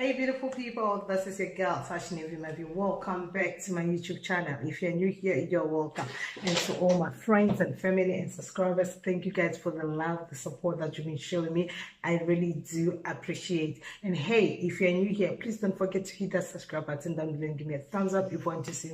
Hey beautiful people, this is your girl Tashnee.Mavee. Welcome back to my YouTube channel. If you're new here, you're welcome. And to all my friends and family and subscribers, thank you guys for the love, the support that you've been showing me. I really do appreciate. And hey, if you're new here, please don't forget to hit that subscribe button down below and give me a thumbs up if you want to see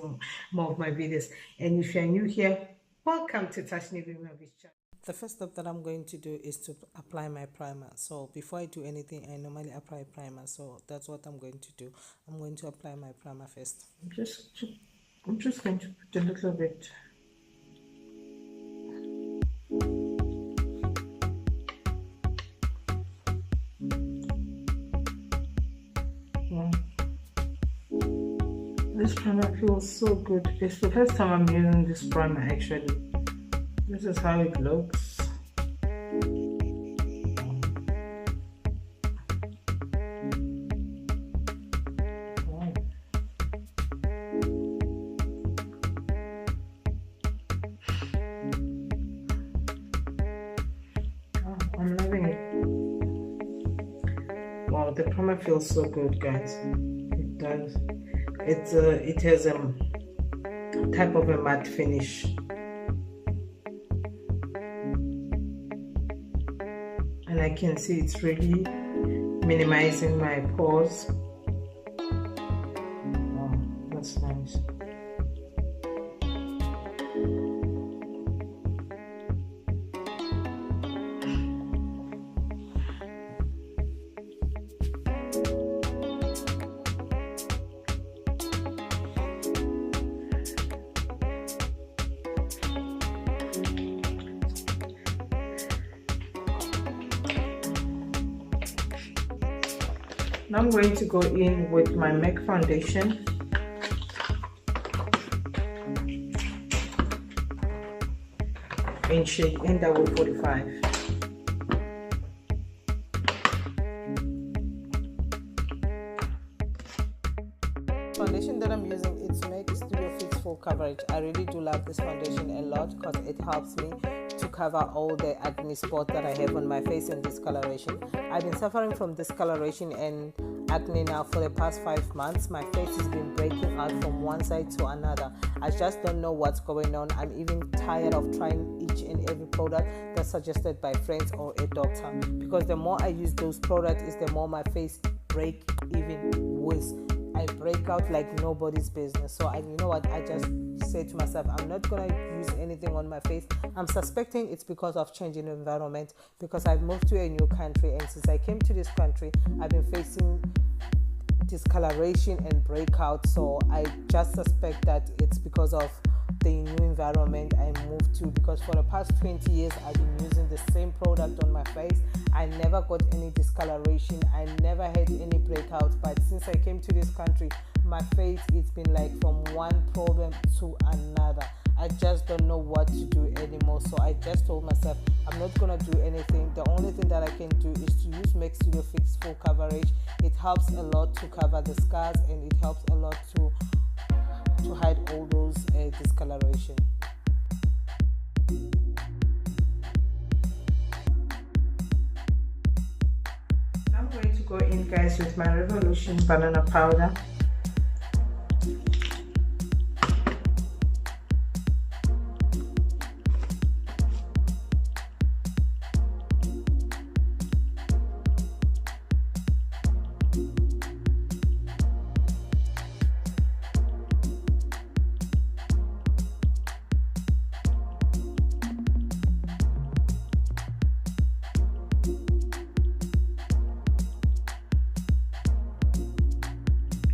more of my videos. And if you're new here, welcome to Tashnee.Mavee's channel. The first step that I'm going to do is to apply my primer. So before I do anything, I normally apply primer. So that's what I'm going to do. I'm going to apply my primer first. I'm just going to put a little bit. This primer feels so good. It's the first time I'm using this primer actually. This is how it looks. Wow. Oh, I'm loving it. Wow, the primer feels so good, guys. It does. It has a type of a matte finish. And I can see it's really minimizing my pores. Oh, that's nice. Now I'm going to go in with my MAC foundation. In shade N45. Foundation that I'm using, it's MAC Studio Fix Full Coverage. I really do love this foundation a lot because it helps me to cover all the acne spots that I have on my face and discoloration. I've been suffering from discoloration and acne now for the past 5 months. My face has been breaking out from one side to another. I just don't know what's going on. I'm even tired of trying each and every product that's suggested by friends or a doctor, because the more I use those products is the more my face break even worse. I break out like nobody's business. So you know what, I just said to myself, I'm not gonna use anything on my face. I'm suspecting it's because of changing environment, because I've moved to a new country, and since I came to this country I've been facing discoloration and breakout. So I just suspect that it's because of the new environment I moved to, because for the past 20 years I've been using the same product on my face. I never got any discoloration, I never had any breakouts, but since I came to this country, my face, it's been like from one problem to another. I just don't know what to do anymore. So I just told myself I'm not gonna do anything. The only thing that I can do is to use MAC Studio Fix Full Coverage. It helps a lot to cover the scars, and it helps a lot to hide all those discoloration. I'm going to go in, guys, with my Revolution banana powder.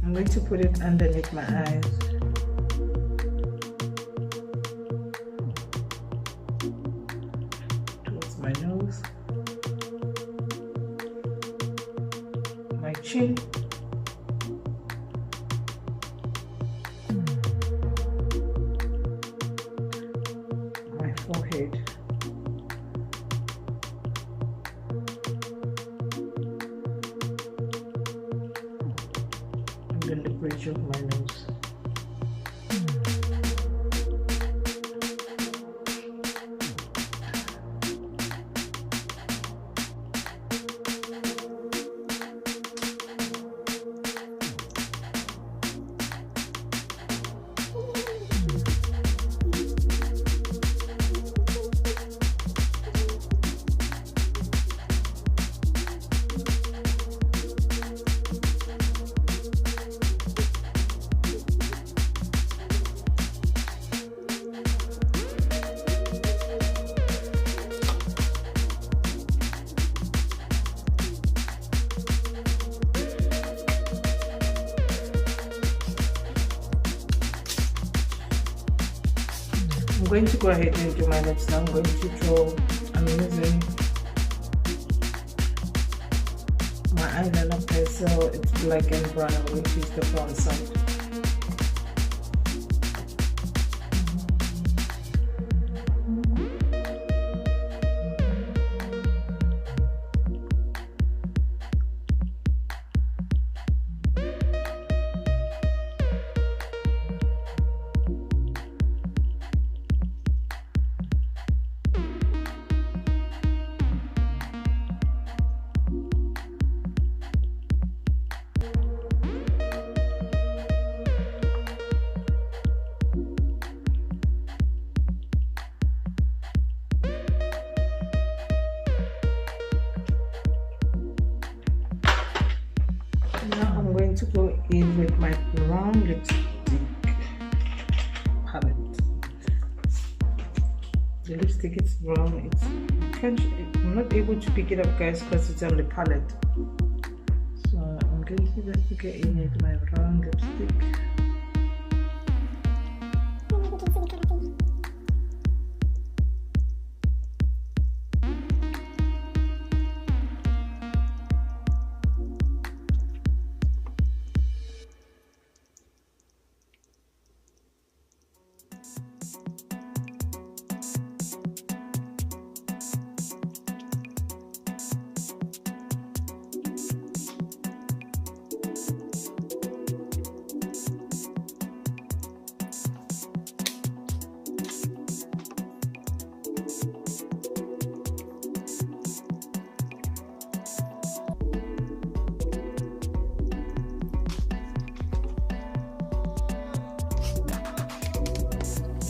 I'm going to put it underneath my eyes. Towards my nose, my chin, my forehead. The bridge of my nose. going to go ahead and do my lips now. I'm going to draw, I'm using my eyeliner pencil. It's black and brown. I'm going to use the brown side. Now I'm going to go in with my brown lipstick palette. The lipstick is brown. I'm not able to pick it up, guys, because it's on the palette. So I'm going to get in with my brown lipstick.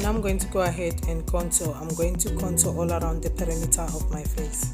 Now I'm going to go ahead and contour. I'm going to contour all around the perimeter of my face.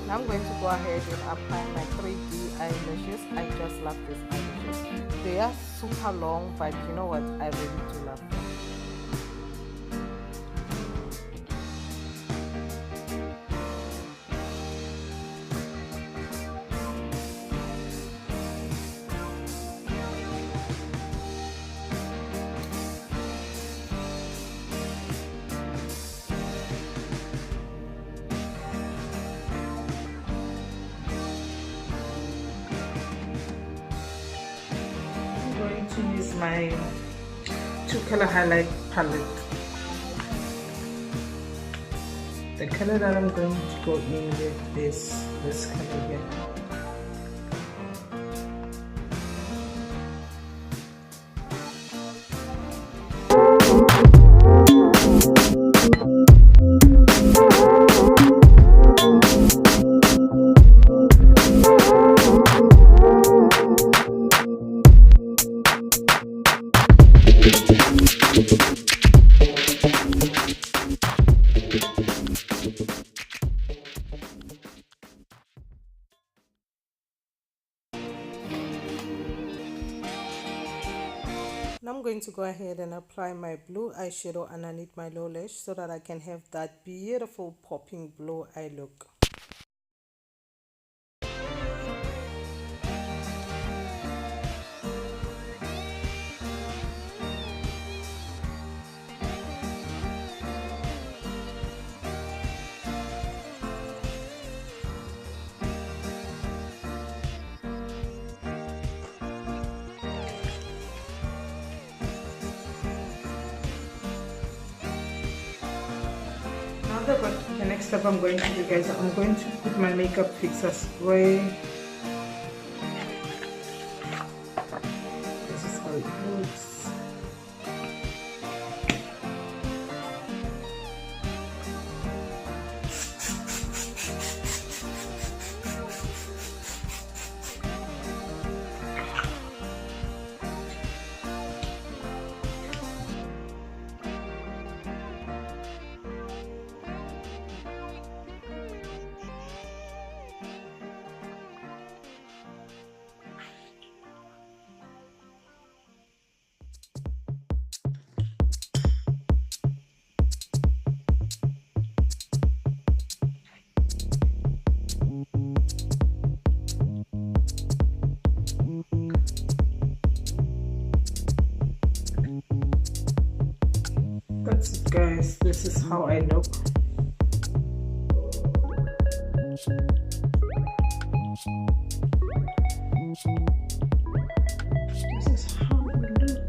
Now I'm going to go ahead and apply my 3D eyelashes. I just love these eyelashes. They are super long, but you know what? I really do love them. To use my 2-color highlight palette. The color that I'm going to go in with is this color here. Now I'm going to go ahead and apply my blue eyeshadow underneath my lower lash so that I can have that beautiful popping blue eye look. The next step I'm going to do, guys, I'm going to put my makeup fixer spray. This is how it looks. That's it, guys. This is how I look. This is how I look.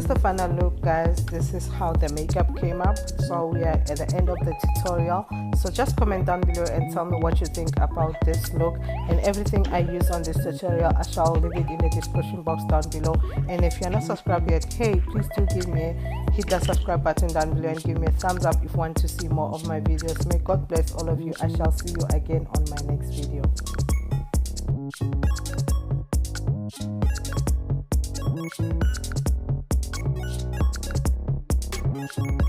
The final look, guys. This is how the makeup came up. So we are at the end of the tutorial, so just comment down below and tell me what you think about this look and everything I use on this tutorial. I shall leave it in the description box down below, and if you're not subscribed yet, hey, please do hit that subscribe button down below and give me a thumbs up if you want to see more of my videos. May God bless all of you. I shall see you again on my next video. Thank you.